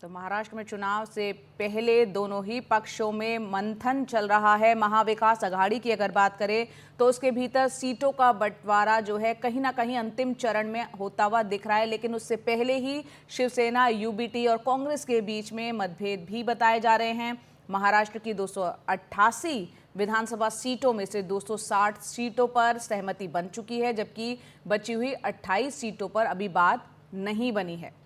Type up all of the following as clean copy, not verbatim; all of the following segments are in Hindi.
तो महाराष्ट्र में चुनाव से पहले दोनों ही पक्षों में मंथन चल रहा है। महाविकास आघाड़ी की अगर बात करें तो उसके भीतर सीटों का बंटवारा जो है कहीं ना कहीं अंतिम चरण में होता हुआ दिख रहा है, लेकिन उससे पहले ही शिवसेना, यूबीटी और कांग्रेस के बीच में मतभेद भी बताए जा रहे हैं। महाराष्ट्र की 288 विधानसभा सीटों में से 260 सीटों पर सहमति बन चुकी है, जबकि बची हुई 28 सीटों पर अभी बात नहीं बनी है।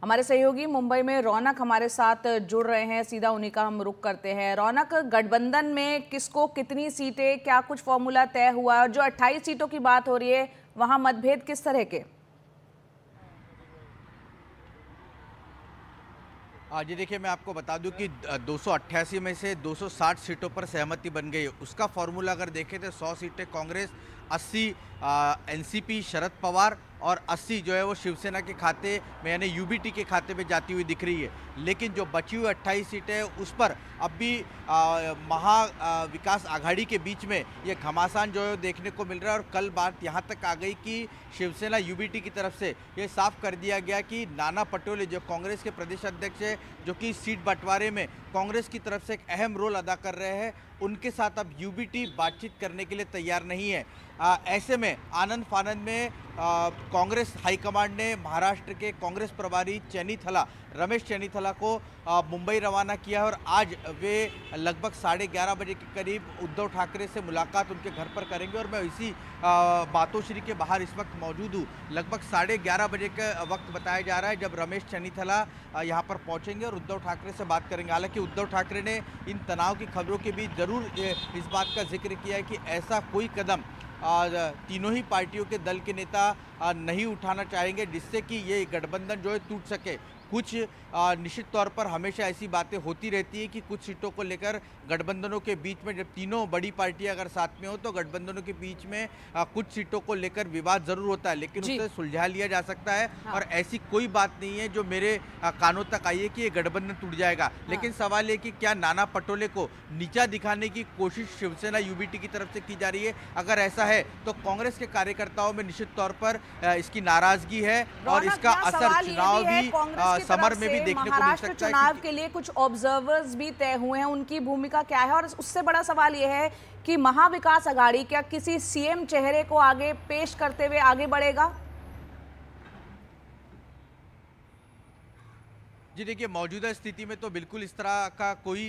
हमारे सहयोगी मुंबई में रौनक हमारे साथ जुड़ रहे हैं, सीधा उन्हीं का हम रुख करते हैं। रौनक, गठबंधन में किसको कितनी सीटें, क्या कुछ फॉर्मूला तय हुआ है? और जो 28 सीटों की बात हो रही है वहां मतभेद किस तरह के? जी देखिए, मैं आपको बता दूं कि 288 में से 260 सीटों पर सहमति बन गई। उसका फॉर्मूला अगर देखें तो 100 सीटें कांग्रेस, 80 एनसीपी शरद पवार और 80 जो है वो शिवसेना के खाते में यानी यूबीटी के खाते में जाती हुई दिख रही है। लेकिन जो बची हुई 28 सीटें हैं उस पर अब भी विकास आघाड़ी के बीच में ये घमासान जो है देखने को मिल रहा है। और कल बात यहाँ तक आ गई कि शिवसेना यूबीटी की तरफ से ये साफ कर दिया गया कि नाना पटोले जो कांग्रेस के प्रदेश अध्यक्ष है, जो कि सीट बंटवारे में कांग्रेस की तरफ से एक अहम रोल अदा कर रहे हैं, उनके साथ अब यूबीटी बातचीत करने के लिए तैयार नहीं है। ऐसे में आनंद फानंद में कांग्रेस हाईकमांड ने महाराष्ट्र के कांग्रेस प्रभारी रमेश चेन्नीथला को मुंबई रवाना किया और आज वे लगभग 11:30 बजे के करीब उद्धव ठाकरे से मुलाकात उनके घर पर करेंगे। और मैं इसी बातोश्री के बाहर इस वक्त मौजूद हूँ। लगभग 11:30 बजे का वक्त बताया जा रहा है जब रमेश चेन्नीथला यहाँ पर पहुँचेंगे और उद्धव ठाकरे से बात करेंगे। हालांकि उद्धव ठाकरे ने इन तनाव की खबरों के बीच ज़रूर इस बात का जिक्र किया है कि ऐसा कोई कदम तीनों ही पार्टियों के दल के नेता नहीं उठाना चाहेंगे जिससे कि ये गठबंधन जो है टूट सके। कुछ निश्चित तौर पर हमेशा ऐसी बातें होती रहती है कि कुछ सीटों को लेकर गठबंधनों के बीच में, जब तीनों बड़ी पार्टियां अगर साथ में हो तो गठबंधनों के बीच में कुछ सीटों को लेकर विवाद जरूर होता है, लेकिन उसे सुलझा लिया जा सकता है। हाँ। और ऐसी कोई बात नहीं है जो मेरे कानों तक आई है कि ये गठबंधन टूट जाएगा। हाँ। लेकिन सवाल ये कि क्या नाना पटोले को नीचा दिखाने की कोशिश शिवसेना यूबीटी की तरफ से की जा रही है? अगर ऐसा है तो कांग्रेस के कार्यकर्ताओं में निश्चित तौर पर इसकी नाराजगी है और इसका असर चुनाव भी समर में भी देखने को मिल सकता है। चुनाव के लिए कुछ ऑब्जर्वर्स भी तय हुए हैं, उनकी भूमिका क्या है? और उससे बड़ा सवाल यह है कि महाविकास आघाड़ी क्या किसी सीएम चेहरे को आगे पेश करते हुए आगे बढ़ेगा? जी देखिए, मौजूदा स्थिति में तो बिल्कुल इस तरह का कोई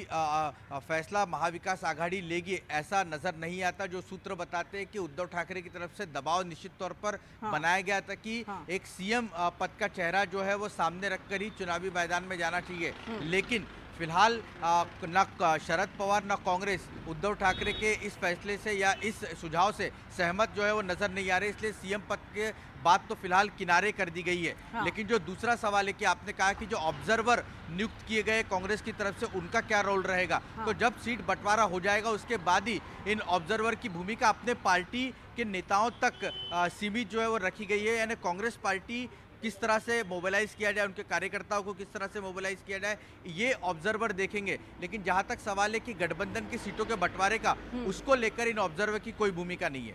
फैसला महाविकास आघाड़ी लेगी ऐसा नजर नहीं आता। जो सूत्र बताते हैं कि उद्धव ठाकरे की तरफ से दबाव निश्चित तौर पर बनाया गया था कि एक सीएम पद का चेहरा जो है वो सामने रखकर ही चुनावी मैदान में जाना चाहिए। लेकिन फिलहाल न शरद पवार न कांग्रेस उद्धव ठाकरे के इस फैसले से या इस सुझाव से सहमत जो है वो नजर नहीं आ रहे, इसलिए सीएम पद के बात तो फिलहाल किनारे कर दी गई है। हाँ। लेकिन जो दूसरा सवाल है कि आपने कहा कि जो ऑब्जर्वर नियुक्त किए गए कांग्रेस की तरफ से उनका क्या रोल रहेगा? हाँ। तो जब सीट बंटवारा हो जाएगा उसके बाद ही इन ऑब्जर्वर की भूमिका अपने पार्टी के नेताओं तक सीमित जो है वो रखी गई है। यानी कांग्रेस पार्टी किस तरह से मोबिलाइज किया जाए, उनके कार्यकर्ताओं को किस तरह से मोबिलाइज किया जाए, ये ऑब्जर्वर देखेंगे। लेकिन जहां तक सवाल है कि गठबंधन की सीटों के बंटवारे का, उसको लेकर इन ऑब्जर्वर की कोई भूमिका नहीं है।